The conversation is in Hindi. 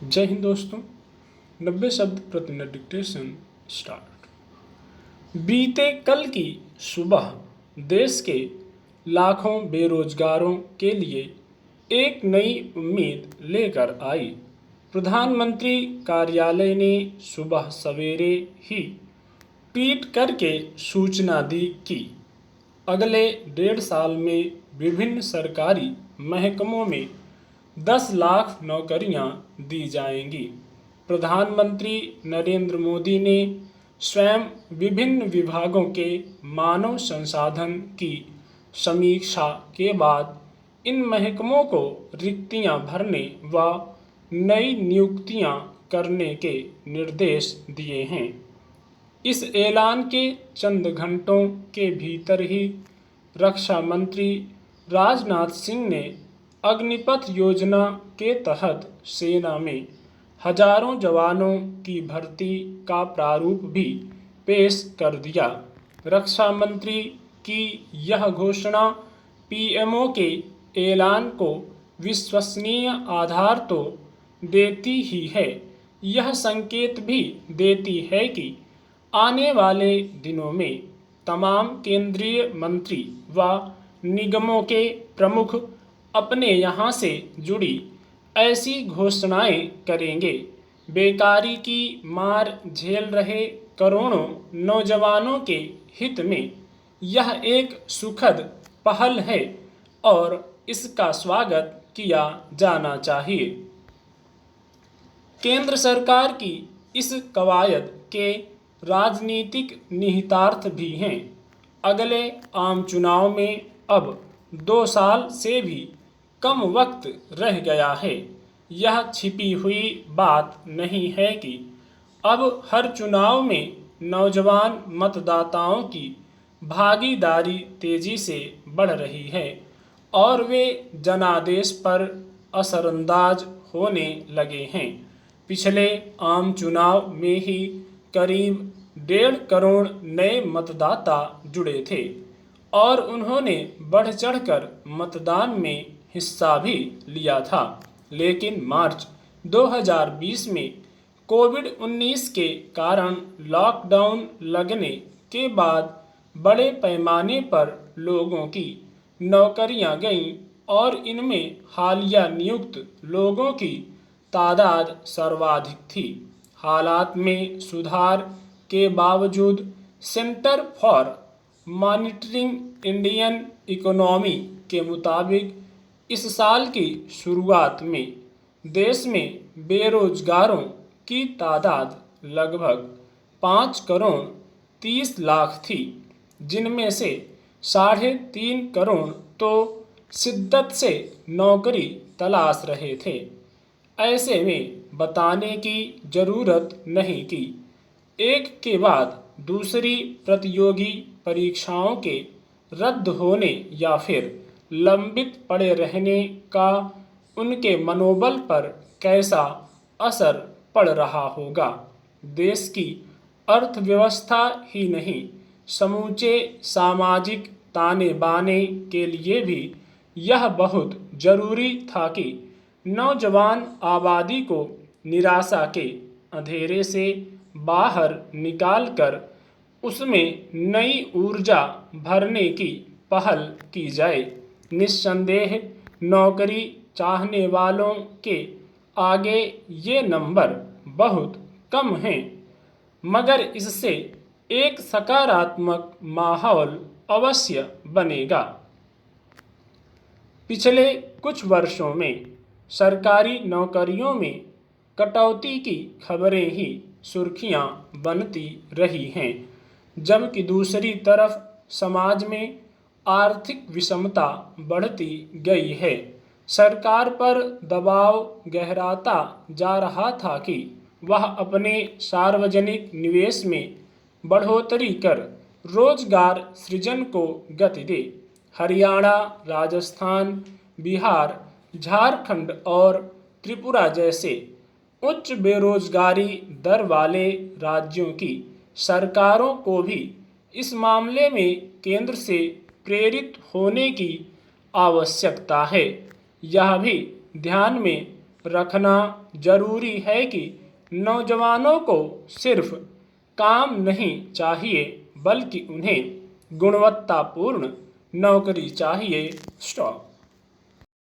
जय हिंद दोस्तों। 90 शब्द प्रति मिनट डिक्टेशन स्टार्ट। बीते कल की सुबह देश के लाखों बेरोजगारों के लिए एक नई उम्मीद लेकर आई। प्रधानमंत्री कार्यालय ने सुबह सवेरे ही ट्वीट करके सूचना दी कि अगले 1.5 साल में विभिन्न सरकारी महकमों में 10 लाख नौकरियां दी जाएंगी। प्रधानमंत्री नरेंद्र मोदी ने स्वयं विभिन्न विभागों के मानव संसाधन की समीक्षा के बाद इन महकमों को रिक्तियां भरने व नई नियुक्तियां करने के निर्देश दिए हैं। इस ऐलान के चंद घंटों के भीतर ही रक्षा मंत्री राजनाथ सिंह ने अग्निपथ योजना के तहत सेना में हजारों जवानों की भर्ती का प्रारूप भी पेश कर दिया। रक्षा मंत्री की यह घोषणा पीएमओ के ऐलान को विश्वसनीय आधार तो देती ही है, यह संकेत भी देती है कि आने वाले दिनों में तमाम केंद्रीय मंत्री व निगमों के प्रमुख अपने यहाँ से जुड़ी ऐसी घोषणाएं करेंगे। बेकारी की मार झेल रहे करोड़ों नौजवानों के हित में यह एक सुखद पहल है और इसका स्वागत किया जाना चाहिए। केंद्र सरकार की इस कवायद के राजनीतिक निहितार्थ भी हैं। अगले आम चुनाव में अब 2 साल से भी कम वक्त रह गया है। यह छिपी हुई बात नहीं है कि अब हर चुनाव में नौजवान मतदाताओं की भागीदारी तेजी से बढ़ रही है और वे जनादेश पर असरअंदाज होने लगे हैं। पिछले आम चुनाव में ही करीब 1.5 करोड़ नए मतदाता जुड़े थे और उन्होंने बढ़ चढ़कर मतदान में हिस्सा भी लिया था। लेकिन मार्च 2020 में कोविड-19 के कारण लॉकडाउन लगने के बाद बड़े पैमाने पर लोगों की नौकरियां गईं और इनमें हालिया नियुक्त लोगों की तादाद सर्वाधिक थी। हालात में सुधार के बावजूद centre for monitoring Indian economy के मुताबिक इस साल की शुरुआत में देश में बेरोजगारों की तादाद लगभग 5 करोड़ 30 लाख थी, जिनमें से 3.5 करोड़ तो शिद्दत से नौकरी तलाश रहे थे। ऐसे में बताने की जरूरत नहीं कि एक के बाद दूसरी प्रतियोगी परीक्षाओं के रद्द होने या फिर लंबित पड़े रहने का उनके मनोबल पर कैसा असर पड़ रहा होगा। देश की अर्थव्यवस्था ही नहीं, समूचे सामाजिक ताने बाने के लिए भी यह बहुत जरूरी था कि नौजवान आबादी को निराशा के अंधेरे से बाहर निकालकर उसमें नई ऊर्जा भरने की पहल की जाए। निस्संदेह नौकरी चाहने वालों के आगे ये नंबर बहुत कम हैं, मगर इससे एक सकारात्मक माहौल अवश्य बनेगा। पिछले कुछ वर्षों में सरकारी नौकरियों में कटौती की खबरें ही सुर्खियां बनती रही हैं, जबकि दूसरी तरफ समाज में आर्थिक विषमता बढ़ती गई है। सरकार पर दबाव गहराता जा रहा था कि वह अपने सार्वजनिक निवेश में बढ़ोतरी कर रोजगार सृजन को गति दे। हरियाणा, राजस्थान, बिहार, झारखंड और त्रिपुरा जैसे उच्च बेरोजगारी दर वाले राज्यों की सरकारों को भी इस मामले में केंद्र से प्रेरित होने की आवश्यकता है। यह भी ध्यान में रखना जरूरी है कि नौजवानों को सिर्फ काम नहीं चाहिए बल्कि उन्हें गुणवत्तापूर्ण नौकरी चाहिए। स्टॉप।